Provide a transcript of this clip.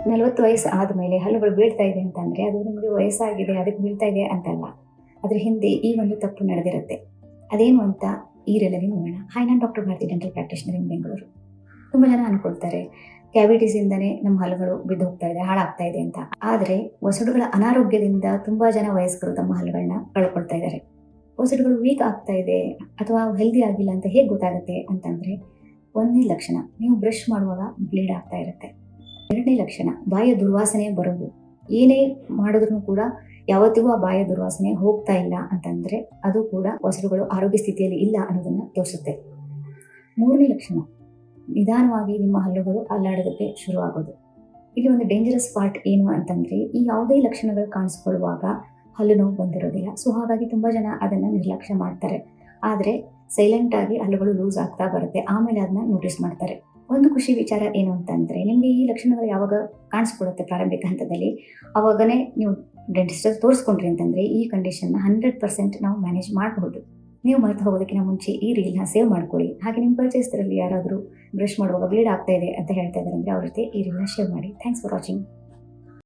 40 ವಯಸ್ಸು ಆದಮೇಲೆ ಹಲ್ಲುಗಳು ಬೀಳ್ತಾ ಇದೆ ಅಂತಂದರೆ ಅದು ನಿಮಗೆ ವಯಸ್ಸಾಗಿದೆ ಅದಕ್ಕೆ ಬೀಳ್ತಾ ಇದೆ ಅಂತಲ್ಲ. ಅದ್ರ ಹಿಂದೆ ಈ ಒಂದು ತಪ್ಪು ನಡೆದಿರುತ್ತೆ. ಅದೇನು ಅಂತ ಈ ರೀಲಲ್ಲಿ ನೋಡೋಣ. ಹಾಯ್, ನಾನು ಡಾಕ್ಟರ್ ಭಾರತಿ, ಡೆಂಟಲ್ ಪ್ರಾಕ್ಟೀಷನರ್ ಇನ್ ಬೆಂಗಳೂರು. ತುಂಬ ಜನ ಅನ್ಕೊಳ್ತಾರೆ ಕ್ಯಾವಿಟೀಸಿಂದನೇ ನಮ್ಮ ಹಲ್ಲುಗಳು ಬಿದ್ದು ಹೋಗ್ತಾ ಇದೆ, ಹಾಳಾಗ್ತಾ ಇದೆ ಅಂತ. ಆದರೆ ಒಸಡುಗಳ ಅನಾರೋಗ್ಯದಿಂದ ತುಂಬ ಜನ ವಯಸ್ಕರು ತಮ್ಮ ಹಲ್ಲುಗಳನ್ನ ಕಳ್ಕೊಳ್ತಾ ಇದ್ದಾರೆ. ಒಸಡುಗಳು ವೀಕ್ ಆಗ್ತಾ ಇದೆ ಅಥವಾ ಹೆಲ್ದಿ ಆಗಿಲ್ಲ ಅಂತ ಹೇಗೆ ಗೊತ್ತಾಗುತ್ತೆ ಅಂತಂದರೆ, ಒಂದನೇ ಲಕ್ಷಣ ನೀವು ಬ್ರಷ್ ಮಾಡುವಾಗ ಬ್ಲೀಡ್ ಆಗ್ತಾ ಇರುತ್ತೆ. ಎರಡನೇ ಲಕ್ಷಣ ಬಾಯ ದುರ್ವಾಸನೆ ಬರೋದು. ಏನೇ ಮಾಡಿದ್ರೂ ಕೂಡ ಯಾವತ್ತಿಗೂ ಆ ಬಾಯ ದುರ್ವಾಸನೆ ಹೋಗ್ತಾ ಇಲ್ಲ ಅಂತಂದರೆ ಅದು ಕೂಡ ಒಸಡುಗಳು ಆರೋಗ್ಯ ಸ್ಥಿತಿಯಲ್ಲಿ ಇಲ್ಲ ಅನ್ನೋದನ್ನು ತೋರಿಸುತ್ತೆ. ಮೂರನೇ ಲಕ್ಷಣ ನಿಧಾನವಾಗಿ ನಿಮ್ಮ ಹಲ್ಲುಗಳು ಅಲ್ಲಾಡೋದಕ್ಕೆ ಶುರುವಾಗೋದು. ಇಲ್ಲಿ ಒಂದು ಡೇಂಜರಸ್ ಪಾರ್ಟ್ ಏನು ಅಂತಂದರೆ, ಈ ಯಾವುದೇ ಲಕ್ಷಣಗಳು ಕಾಣಿಸ್ಕೊಳ್ಳುವಾಗ ಹಲ್ಲು ನೋವು ಬಂದಿರೋದಿಲ್ಲ. ಸೊ ಹಾಗಾಗಿ ತುಂಬ ಜನ ಅದನ್ನು ನಿರ್ಲಕ್ಷ್ಯ ಮಾಡ್ತಾರೆ. ಆದರೆ ಸೈಲೆಂಟಾಗಿ ಹಲ್ಲುಗಳು ಲೂಸ್ ಆಗ್ತಾ ಬರುತ್ತೆ, ಆಮೇಲೆ ಅದನ್ನ ನೋಟಿಸ್ ಮಾಡ್ತಾರೆ. ಒಂದು ಖುಷಿ ವಿಚಾರ ಏನು ಅಂತಂದರೆ, ನಿಮಗೆ ಈ ಲಕ್ಷಣಗಳು ಯಾವಾಗ ಕಾಣಿಸ್ಕೊಳ್ಳುತ್ತೆ ಪ್ರಾರಂಭಿಕ ಹಂತದಲ್ಲಿ, ಆವಾಗನೇ ನೀವು ಡೆಂಟಿಸ್ಟ್ ತೋರಿಸ್ಕೊಂಡ್ರಿ ಅಂತಂದರೆ ಈ ಕಂಡೀಷನ್ನ 100% ನಾವು ಮ್ಯಾನೇಜ್ ಮಾಡಬಹುದು. ನೀವು ಮರೆತು ಹೋಗೋದಕ್ಕಿಂತ ಮುಂಚೆ ಈ ರೀಲ್ನ ಸೇವ್ ಮಾಡ್ಕೊಳ್ಳಿ. ಹಾಗೆ ನಿಮ್ಮ ಪರಿಚಯಸ್ಥರಲ್ಲಿ ಯಾರಾದರೂ ಬ್ರಷ್ ಮಾಡುವಾಗ ಬ್ಲೀಡ್ ಆಗ್ತಾ ಇದೆ ಅಂತ ಹೇಳ್ತಾ ಇದ್ದಾರೆ ಅಂದರೆ ಅವ್ರ ಜೊತೆ ಈ ರೀಲ್ನ ಶೇರ್ ಮಾಡಿ. Thanks for watching.